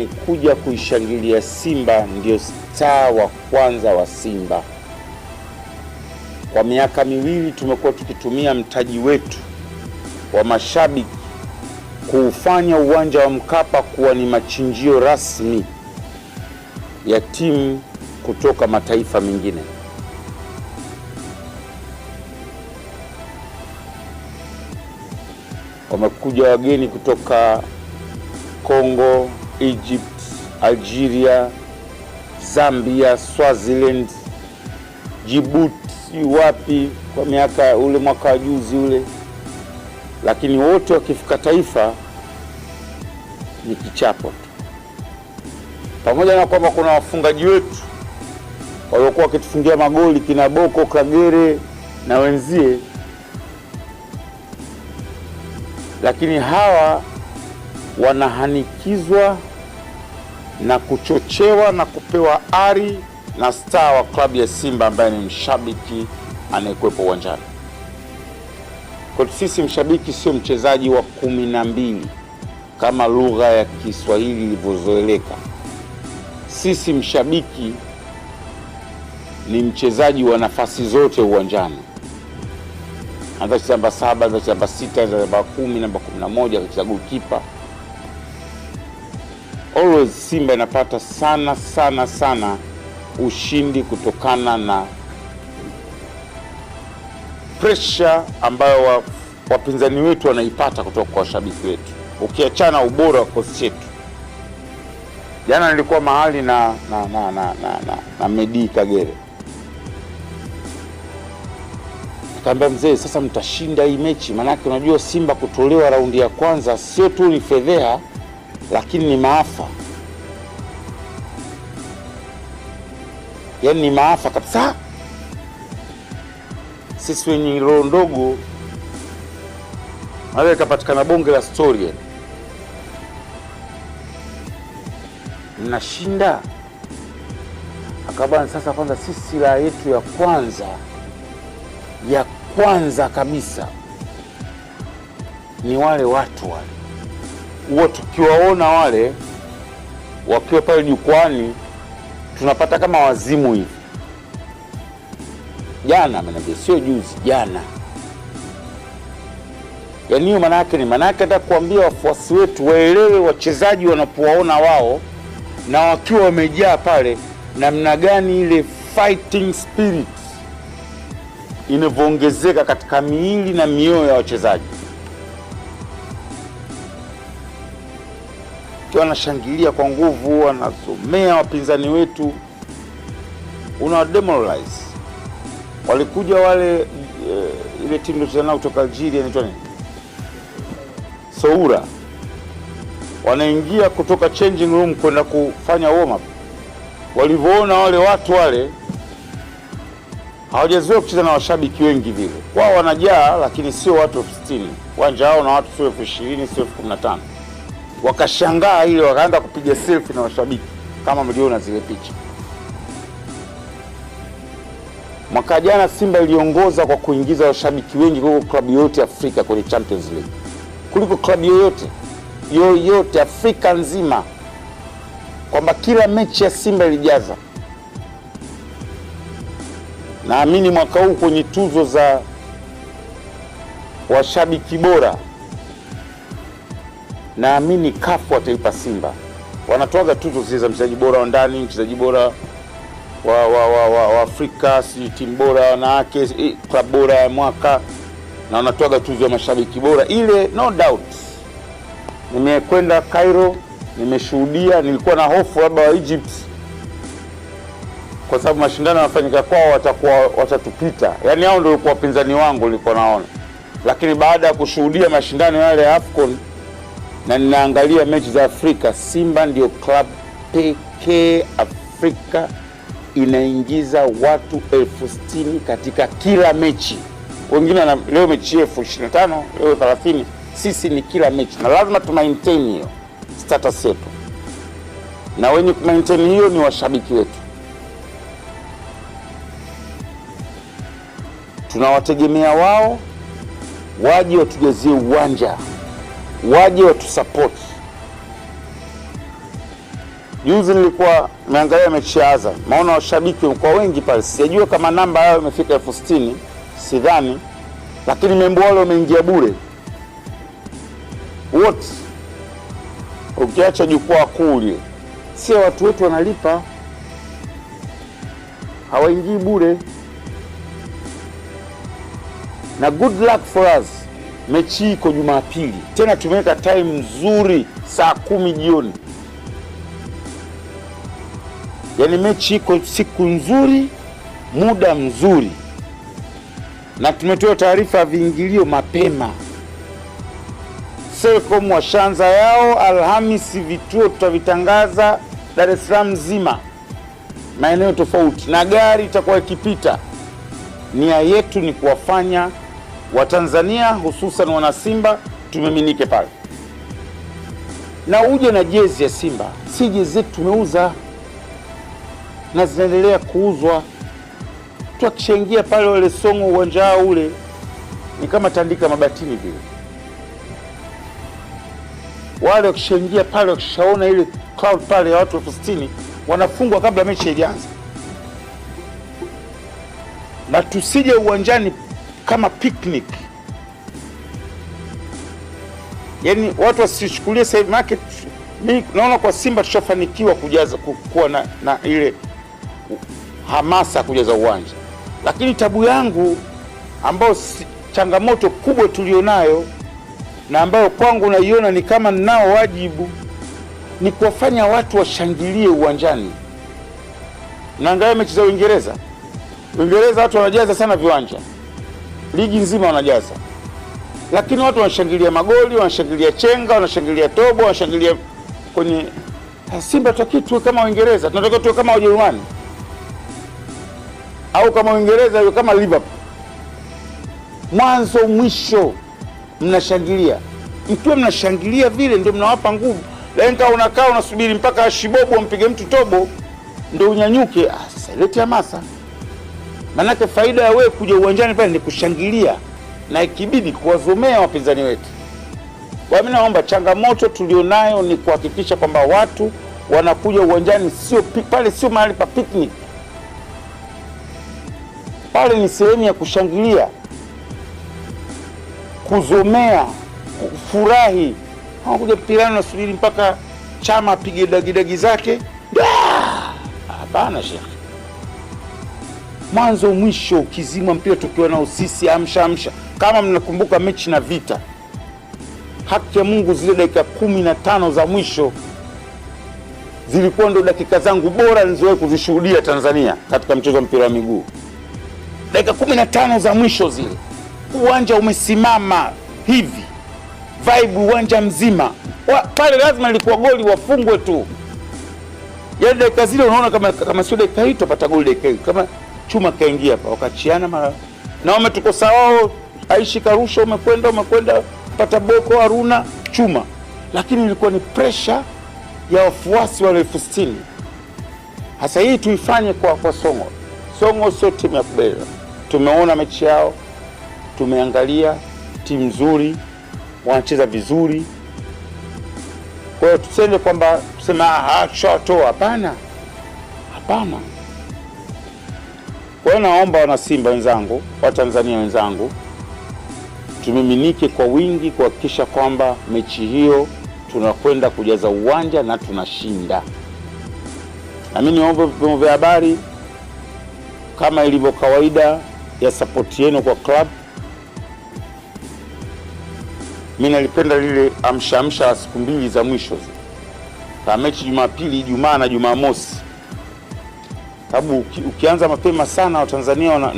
anayekuja kuishangilia Simba ndio star wa kwanza wa Simba. Kwa miaka miwili tumekuwa tukitumia mtaji wetu wa mashabiki kuufanya uwanja wa Mkapa kuwa ni machinjio rasmi ya timu kutoka mataifa mengine. Wamekuja wageni kutoka Kongo, Egypt, Algeria, Zambia, Swaziland, Djibouti, wapi kwa mwaka wa juzi ule, lakini wote wakifika taifa ni kichapo tu. Pamoja na kwamba kuna wafungaji wetu waliokuwa wakitufungia magoli kina Boko, Kagere na wenzie, lakini hawa wanahanikizwa na kuchochewa na kupewa ari na star wa klabu ya Simba ambaye ni mshabiki anayekuwepo uwanjani. Kwa sisi mshabiki sio mchezaji wa 12 kama lugha ya Kiswahili ilivyozoeleka. Sisi mshabiki ni mchezaji wa nafasi zote uwanjani. Anza namba 7, anza namba 6, anza namba 10, namba 11, akicheza goalkeeper. Always Simba inapata sana ushindi kutokana na pressure ambayo wapinzani wetu wanaipata kutoka kwa washabiki wetu, ukiachana ubora wa kosi chetu. Jana nilikuwa mahali na Medi Kagere. Kaambia mzee, sasa mtashinda hii mechi, manake unajua Simba kutolewa raundi ya kwanza sio tu ni fedheha, lakini ni maafa. Yaani ni maafa kabisa. Sisi wenye roho ndogo wale kapatikana bonge la story. Mnashinda. Akabana sasa kwanza sisi la yetu ya kwanza kabisa ni wale watu wale. Huwa tukiwaona wale wakiwa pale jukwani tunapata kama wazimu hivi. Jana amenambia, sio juzi, jana. Yaani hiyo maana yake hata kuambia wafuasi wetu waelewe wachezaji wanapowaona wao na wakiwa wamejaa pale namna gani ile fighting spirit inavyoongezeka katika miili na mioyo ya wachezaji. Wanashangilia kwa nguvu, wanasomea wapinzani wetu, una demoralize. Walikuja wale ile timu ndio tunao kutoka Algeria inaitwa nini? Soura. Wanaingia kutoka changing room kwenda kufanya warm up. Walivyoona wale watu wale hawajazoea kucheza na washabiki wengi vile. Wao wanajaa lakini sio watu 60. Uwanja wao na watu sio 20, sio 15. Wakashangaa ile, wakaanza kupiga selfie na washabiki kama mliona zile picha. Mwaka jana Simba iliongoza kwa kuingiza washabiki wengi kuliko klabu yote Afrika kwenye Champions League. Kuliko klabu yoyote Afrika nzima. Kwamba kila mechi ya Simba ilijaza. Naamini mwaka huu kwenye tuzo za washabiki bora, naamini CAF wataipa Simba. Wanatoaga tuzo zile za mchezaji bora wa ndani, mchezaji bora wa Afrika, si timu bora wanawake, club bora ya mwaka, na wanatoaga tuzo ya mashabiki bora. Ile no doubt. Nimekwenda Cairo, nimeshuhudia, nilikuwa na hofu labda wa Egypt kwa sababu mashindano yanafanyika kwao watatupita. Yaani hao ndio walikuwa wapinzani wangu nilikuwa naona. Lakini baada ya kushuhudia mashindano yale ya AFCON na ninaangalia mechi za Afrika, Simba ndio club pekee Afrika inaingiza watu 60,000 katika kila mechi. Wengine leo mechi 25, leo 30, sisi ni kila mechi. Na lazima tu maintain hiyo status yetu. Na wenye ku maintain hiyo ni washabiki wetu. Tunawategemea wao waje watujazie uwanja, waje watusupport. Juzi nilikuwa nimeangalia mechi ya Azam, maona washabiki kwa wengi pale, sijajua kama namba yao imefika 60,000, sidhani, lakini membo wale wameingia bure wote, ukiacha jukwaa kuu lile. Sio watu wetu wanalipa, hawaingii bure. Na good luck for us, mechi iko Jumapili, tena tumeweka time nzuri, saa 10 jioni. Yaani mechi iko siku nzuri, muda mzuri, na tumetoa taarifa ya viingilio mapema. Selcom washanza yao Alhamisi, vituo tutavitangaza Dar es Salaam nzima, maeneo tofauti, na gari itakuwa ikipita. Nia yetu ni kuwafanya Watanzania hususan wana Simba tumeminike pale, na uje na jezi ya Simba. Si jezi zetu tumeuza na zinaendelea kuuzwa. Tukishaingia pale wale Songo, uwanja wao ule ni kama tandika mabatini vile. Wale wakishaingia pale, wakishaona ile crowd pale ya watu 60,000, wanafungwa kabla mechi haijaanza. Na tusije uwanjani kama picnic. Yaani watu wasichukulie save market. Mimi naona kwa Simba tushafanikiwa kujaza kuwa na ile hamasa kujaza uwanja. Lakini tabu yangu ambayo changamoto kubwa tulionayo na ambayo kwangu naiona ni kama ninao wajibu, ni kuwafanya watu washangilie uwanjani. Naangalia mechi za Uingereza. Uingereza watu wanajaza sana viwanja, ligi nzima wanajaza, lakini watu wanashangilia magoli, wanashangilia chenga, wanashangilia tobo, wanashangilia kwenye. Simba tunataka tuwe kama Uingereza, tunataka tuwe kama Ujerumani, au kama Uingereza iwe kama Liverpool, mwanzo mwisho mnashangilia. Mkiwa mnashangilia vile ndio mnawapa nguvu. Lenga unakaa unasubiri mpaka Shibobo ampige mtu tobo ndio unyanyuke. Sasa leti hamasa. Manake faida ya wewe kuja uwanjani pale ni kushangilia na ikibidi kuwazomea wapinzani wetu. Kwa mimi naomba, changamoto tulionayo ni kuhakikisha kwamba watu wanakuja uwanjani, sio pale, sio mahali pa picnic. Pale ni sehemu ya kushangilia, kuzomea, kufurahi. Hawakuja mpirani nasubiri mpaka Chama apige dagidagi zake. Hapana shekhi. Mwanzo mwisho ukizima mpira tukiwa na usisi amsha. Kama mnakumbuka mechi na Vita, haki ya Mungu, zile dakika 15 za mwisho zilikuwa ndo dakika zangu bora nilizowahi kuzishuhudia Tanzania katika mchezo wa mpira wa miguu. Dakika 15 za mwisho zile, uwanja umesimama hivi, vibe uwanja mzima. Pale lazima ilikuwa goli wafungwe tu. Yaani dakika zile unaona kama sio dakika hii tupata goli dakika hii. Kama Chuma kaingia hapa wakachiana mara na wametukosa wao, Aishi karusha, umekwenda pata Boko Haruna Chuma. Lakini ilikuwa ni pressure ya wafuasi wale 60,000. Hasa hii tuifanye kwa Songo. Songo sio timu ya kubeza. Tumeona mechi yao, tumeangalia timu nzuri, wanacheza vizuri. Kwa hiyo tuseme kwamba shatoa, hapana. Kwa hiyo naomba wana Simba wenzangu, Watanzania wenzangu, tumiminike kwa wingi kuhakikisha kwamba mechi hiyo tunakwenda kujaza uwanja na tunashinda. Na mimi niombe vyombo vya habari, kama ilivyo kawaida ya support yenu kwa club. Mimi nalipenda lile amsha siku mbili za mwisho, kama mechi Jumapili, Ijumaa na Jumamosi. Sababu ukianza mapema sana Watanzania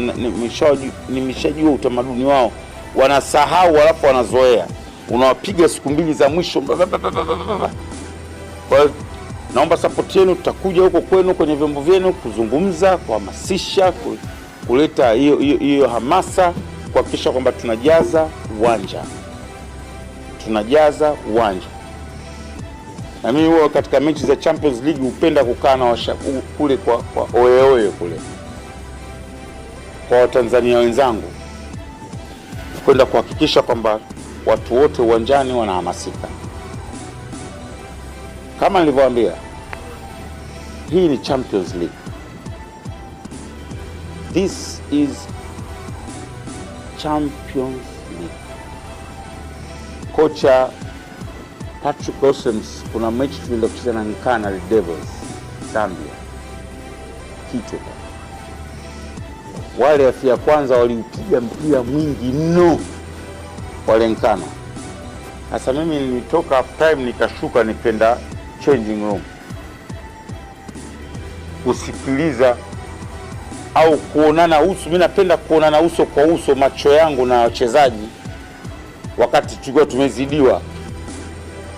nimeshajua utamaduni wao, wanasahau alafu wanazoea. Unawapiga siku mbili za mwisho. Kwa hiyo naomba support yenu, tutakuja huko kwenu kwenye vyombo vyenu kuzungumza, kuhamasisha, kuleta hiyo hamasa, kuhakikisha kwamba tunajaza uwanja. Na mimi huwa katika mechi za Champions League hupenda kukaa na kule kwa oyeoye kule kwa Watanzania wenzangu, kwenda kuhakikisha kwamba watu wote uwanjani wanahamasika. Kama nilivyowaambia, Hii ni Champions League. This is Champions League. Kocha Patrick Aussems, kuna mechi tulienda kucheza na Nkana Devils Zambia, Kitwe. Wale ya kwanza waliupiga mpira mwingi mno wale Nkana. Sasa mimi nilitoka half time nikashuka nikaenda changing room kusikiliza au kuonana uso. Mimi napenda kuonana uso kwa uso, macho yangu na wachezaji wakati tulikuwa tumezidiwa,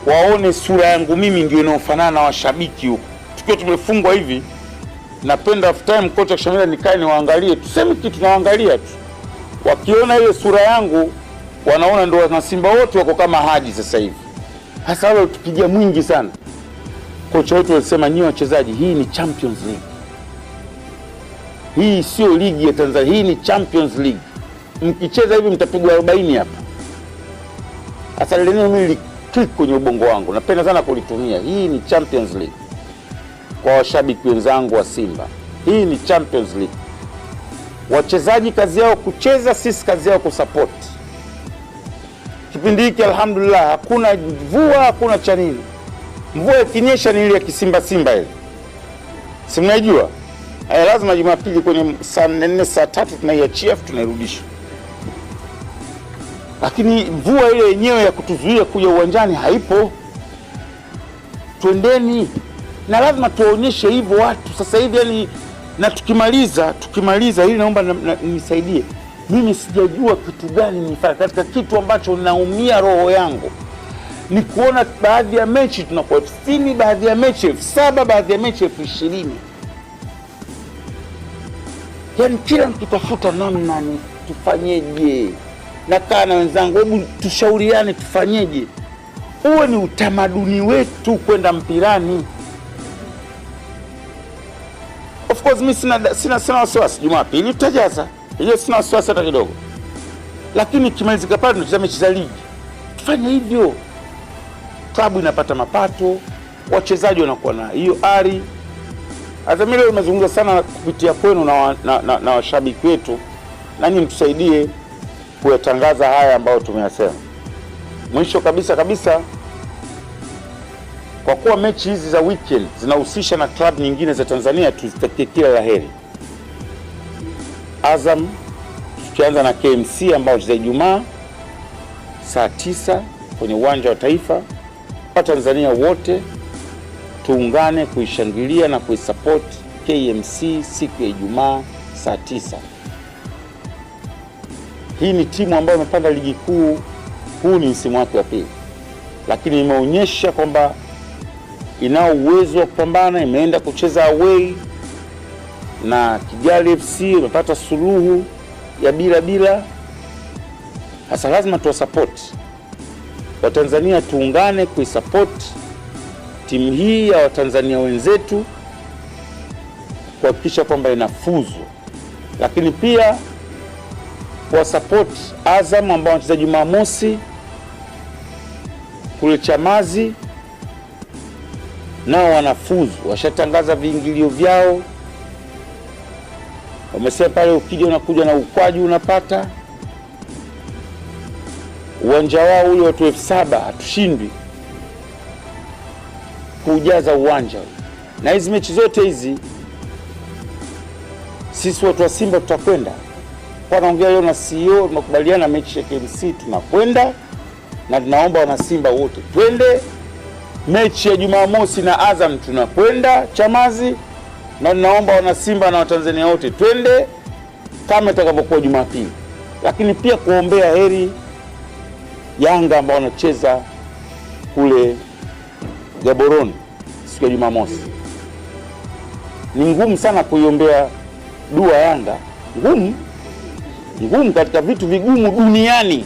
waone sura yangu mimi ndio inaofanana na washabiki huko. Tukiwa tumefungwa hivi, napenda half time kocha kishamila nikae niwaangalie, tuseme kitu naangalia tu. Wakiona ile sura yangu wanaona ndio wana Simba wote wako kama Haji sasa hivi. Hasa wale tupigia mwingi sana. Kocha wetu alisema, nyinyi wachezaji, hii ni Champions League. Hii sio ligi ya Tanzania, hii ni Champions League. Mkicheza hivi mtapigwa 40 hapa. Hasa leo mimi click kwenye ubongo wangu, napenda sana kulitumia. Hii ni Champions League. Kwa washabiki wenzangu wa Simba, hii ni Champions League. Wachezaji kazi yao kucheza, sisi kazi yao kusupport. Kipindi hiki alhamdulillah hakuna mvua, hakuna cha nini. Mvua ikinyesha ni ile ya Kisimba Simba ile. Si mnajua? Lazima Jumapili kwenye saa 4 saa 3 tunaiachia tunairudisha. Lakini mvua ile yenyewe ya kutuzuia kuja uwanjani haipo. Twendeni. Na lazima tuonyeshe hivyo watu sasa hivi, yani. Na tukimaliza hili naomba nisaidie. Mimi sijajua kitu gani nifanye katika kitu ambacho naumia roho yangu. Ni kuona baadhi ya mechi tunakuwa 60, baadhi ya mechi 7,000, baadhi ya mechi 20,000. Yaani kila mkitafuta namna ni tufanyeje. Nakaa na wenzangu, hebu tushauriane tufanyeje. Uwe ni utamaduni wetu kwenda mpirani. Of course mimi sina wasiwasi, Jumapili tutajaza. Hiyo sina wasiwasi hata kidogo. Lakini kimalizika pale tunacheza mechi za ligi. Tufanye hivyo. Klabu inapata mapato, wachezaji wanakuwa na hiyo ari. Hata mimi leo nimezungumza sana kupitia kwenu na washabiki wetu, na nyinyi mtusaidie kuyatangaza haya ambayo tumeyasema. Mwisho kabisa, kwa kuwa mechi hizi za weekend zinahusisha na klabu nyingine za Tanzania, tuzitakie kila la heri. Azam tukianza na KMC ambao wacheza Ijumaa saa 9 kwenye uwanja wa Taifa. Kwa Tanzania wote tuungane kuishangilia na kuisupport KMC siku ya Ijumaa saa 9. Hii ni timu ambayo imepanda ligi kuu, huu ni msimu wake wa pili, lakini imeonyesha kwamba inao uwezo wa kupambana. Imeenda kucheza away na Kigali FC, imepata suluhu ya bila. Hasa lazima tuwasupport Watanzania, tuungane kuisupport timu hii ya Watanzania wenzetu kuhakikisha kwamba inafuzu, lakini pia kwa support Azam ambao wanacheza Jumamosi kule Chamazi, nao wanafuzu, washatangaza viingilio vyao. Wamesema pale ukija unakuja na ukwaju unapata. Uwanja wao ule watu 7,000 hatushindwi kujaza uwanja. Na hizi mechi zote hizi sisi watu wa Simba tutakwenda. Kwa naongea leo na CEO, tunakubaliana mechi ya KMC tunakwenda, na tunaomba wana Simba wote twende. Mechi ya Jumamosi na Azam tunakwenda Chamazi, na tunaomba wana Simba na Watanzania wote twende kama itakapokuwa Jumapili. Lakini pia kuombea heri Yanga ambao wanacheza kule Gaborone siku ya Jumamosi. Ni ngumu sana kuiombea dua Yanga. Ngumu katika vitu vigumu duniani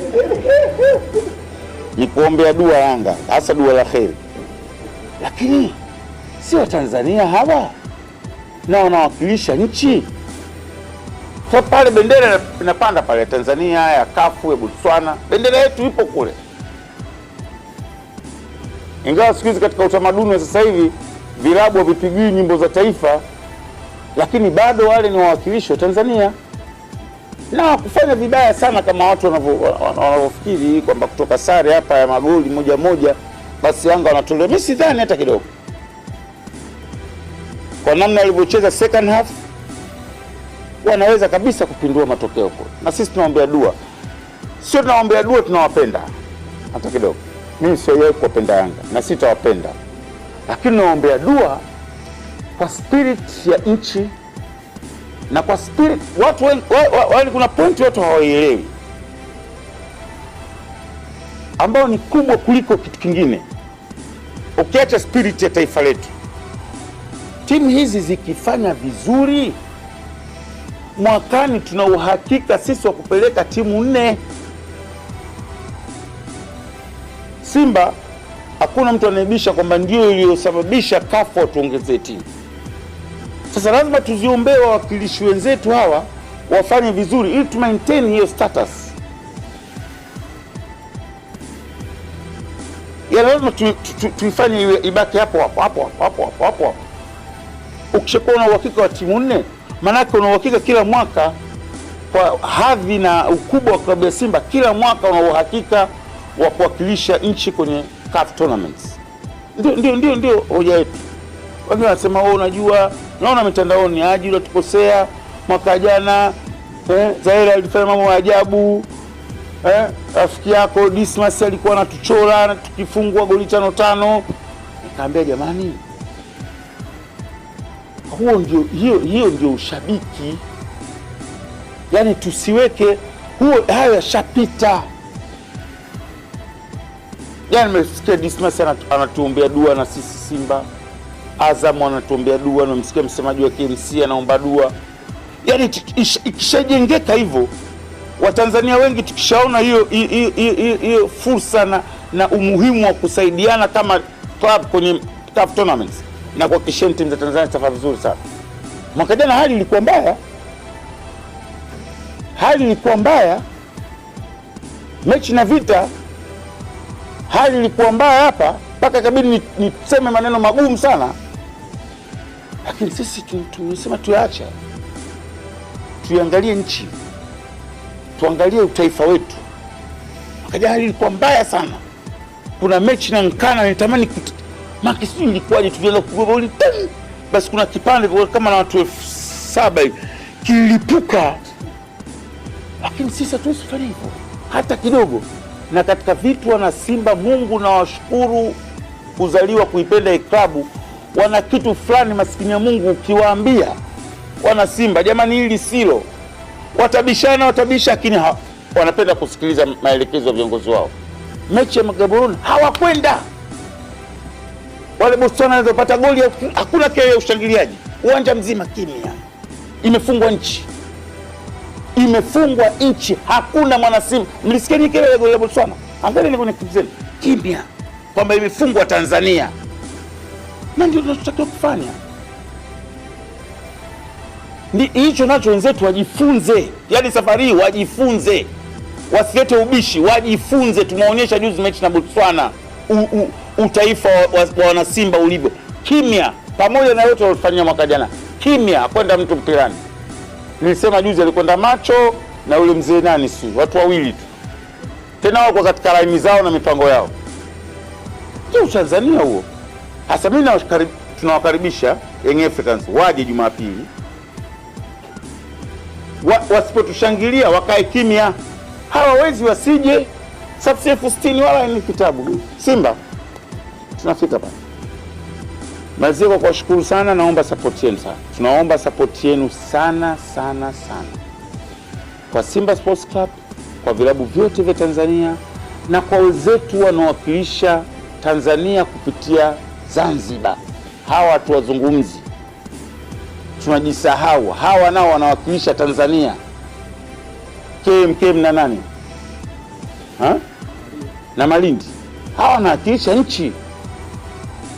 ni kuombea dua Yanga, hasa dua la kheri. Lakini si wa Tanzania hawa na wanawakilisha nchi. Kwa pale bendera inapanda pale Tanzania, ya Kafu, ya Botswana, bendera yetu ipo kule. Ingawa siku hizi katika utamaduni wa sasa hivi vilabu havipigii nyimbo za taifa, lakini bado wale ni wawakilishi wa Tanzania na kufanya vibaya sana kama watu wanavyofikiri kwamba kutoka sare hapa ya magoli moja moja basi Yanga wanatolewa. Mimi sidhani hata kidogo. Kwa namna walivyocheza second half wanaweza kabisa kupindua matokeo kwa. Na sisi tunaombea dua. Sio tunaombea dua, tunawapenda hata kidogo. Mimi sio yeye kuwapenda Yanga na sitawapenda. Lakini naombea dua kwa spirit ya nchi na kwa spirit watu wale kuna point watu hawaielewi ambao ni kubwa kuliko kitu kingine. Ukiacha spirit ya taifa letu, timu hizi zikifanya vizuri mwakani tuna uhakika sisi wa kupeleka timu 4. Simba hakuna mtu anaibisha kwamba ndio iliyosababisha kafu tuongezee timu. Sasa lazima tuziombee wawakilishi wenzetu hawa wafanye vizuri ili tu maintain hiyo status. Ya lazima tuifanye ibaki hapo. Ukishakuwa na uhakika wa timu 4, manake una uhakika kila mwaka kwa hadhi na ukubwa wa klabu ya Simba, kila mwaka una uhakika wa kuwakilisha nchi kwenye CAF tournaments. Ndio hoja yetu. Wengine wanasema unajua, naona mitandaoni haji ulitukosea mwaka jana, Zaire alifanya mambo ya ajabu, rafiki yako Dismas alikuwa anatuchora tukifungwa goli 5-5. Nikaambia jamani, hiyo ndio ushabiki. Yaani tusiweke hayo yashapita. Yaani nimesikia Dismas anatuombea dua na sisi Simba. Azam anatuombea dua na msikia msemaji wa KMC anaomba dua. Yaani ikishajengeka hivyo, Watanzania wengi tukishaona hiyo fursa na umuhimu wa kusaidiana kama club kwenye CAF tournaments na kwa kisha timu za Tanzania zitafanya vizuri sana. Mwaka jana hali ilikuwa mbaya. Mechi na Vita hali ilikuwa mbaya hapa mpaka ikabidi niseme maneno magumu sana. Lakini sisi tumesema tuacha. Tuangalie nchi. Tuangalie utaifa wetu. Mwaka jana hali ilikuwa mbaya sana. Kuna mechi na Nkana nitamani makisi ilikuwaje tulianza kugoli tani. Basi kuna kipande kama na watu 7 kilipuka. Lakini sisi hatuwezi kufanya hivyo hata kidogo. Na katika vitu wana Simba, Mungu na washukuru kuzaliwa kuipenda hii klabu, wana kitu fulani maskini ya Mungu ukiwaambia wana Simba jamani hili silo, watabisha lakini wanapenda kusikiliza maelekezo ya viongozi wao. Mechi ya Gaborone hawakwenda. Wale Botswana walizopata goli hakuna kelele ya ushangiliaji. Uwanja mzima kimya. Imefungwa nchi, hakuna mwana Simba. Mlisikia ni kelele ya goli la Botswana? Angalia kwenye clip zenu. Kimya. Kwamba imefungwa Tanzania. Na ndio tunatakiwa kufanya. Hicho nacho wenzetu wajifunze. Yaani safari hii wajifunze. Wasilete ubishi, wajifunze. Tumeonyesha juzi mechi na Botswana utaifa wa wana Simba ulivyo. Kimya. Pamoja na yote walifanyia mwaka jana. Kimya, kwenda mtu mpirani. Nilisema juzi alikwenda Macho na ule mzee nani watu wawili tu. Tena wako katika laini zao na mipango yao. Hiyo Tanzania huo. Hasa mimi tunawakaribisha Young Africans waje Jumapili. Wasipotushangilia wakae kimya. Hawawezi wasije. Safu 60 wala ni kitabu. Simba tunafika pale. Mazee kwa kushukuru sana, naomba support yenu sana. Tunaomba support yenu sana. Kwa Simba Sports Club, kwa vilabu vyote vya Tanzania na kwa wenzetu wanaowakilisha Tanzania kupitia Zanzibar. Hawa tuwazungumzi. Tunajisahau. Hawa nao wanawakilisha Tanzania. KMKM na nani? Na Malindi. Hawa wanawakilisha nchi.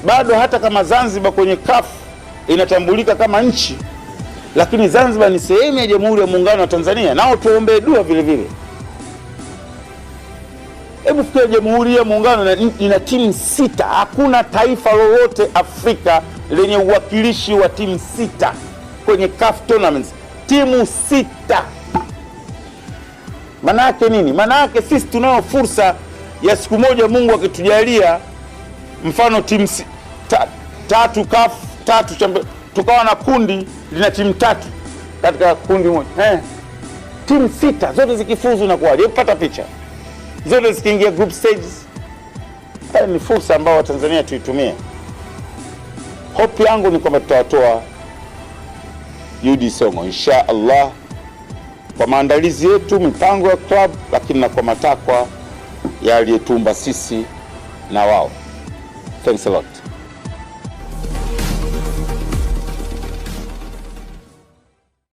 Bado hata kama Zanzibar kwenye CAF inatambulika kama nchi, lakini Zanzibar ni sehemu ya Jamhuri ya Muungano wa Tanzania. Nao tuombee dua vile vile. Hebu fikiria Jamhuri ya Muungano ina timu 6. Hakuna taifa lolote Afrika lenye uwakilishi wa timu 6 kwenye CAF tournaments, timu 6. Maana yake nini? Maana yake sisi tunao fursa ya siku moja Mungu akitujalia, mfano timu 3 CAF 3 tukawa na kundi lina timu 3 katika kundi moja, timu 6 zote zikifuzu na kuwaje, upata picha, zote zikiingia group stages. Ni fursa ambayo Tanzania tuitumie. Hope yangu ni kwamba tutawatoa UD Song'o insha Allah, kwa maandalizi yetu, mipango ya club, lakini na kwa matakwa ya aliyetumba sisi na wao. Thanks a lot.